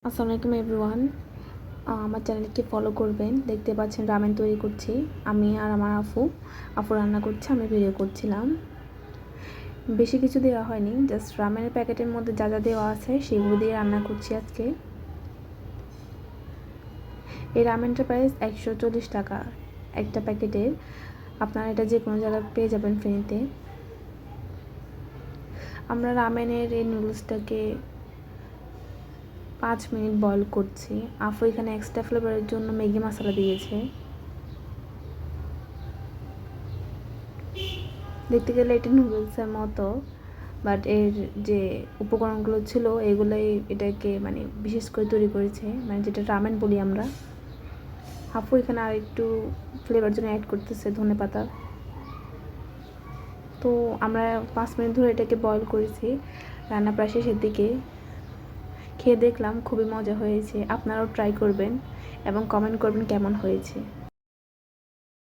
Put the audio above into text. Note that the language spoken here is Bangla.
আসসালামু আলাইকুম এভরিওয়ান। আমার চ্যানেলকে ফলো করবেন। দেখতে পাচ্ছেন রামেন তৈরি করছি আমি আর আমার আপু রান্না করছে, আমি ভিডিও করছিলাম। বেশি কিছু দেওয়া হয়নি, জাস্ট রামেনের প্যাকেটের মধ্যে যা যা দেওয়া আছে সেগুলো দিয়ে রান্না করছি আজকে। এই রামেনটার প্রাইস 140 টাকা একটা প্যাকেটের। আপনারা এটা যে কোনো জায়গায় পেয়ে যাবেন ফ্রিতে। আমরা রামেনের এই নুডলসটাকে 5 মিনিট বয়েল করছি। আপু এখানে এক্সট্রা ফ্লেভারের জন্য ম্যাগি মশলা দিয়েছে। দেখতে গেলে এটা নুডলসের মতো, বাট এর যে উপকরণগুলো ছিল এগুলোই এটাকে বিশেষ করে তৈরি করেছে, যেটা রামেন বলি আমরা। আপু এখানে আর একটু ফ্লেভার জন্য অ্যাড করতেছে ধনেপাতা। তো আমরা 5 মিনিট ধরে এটাকে বয়েল করেছি। রান্না প্রায় শেষের দিকে। খেয়ে দেখলাম খুবই মজা হয়েছে। আপনারাও ট্রাই করবেন এবং কমেন্ট করবেন কেমন হয়েছে।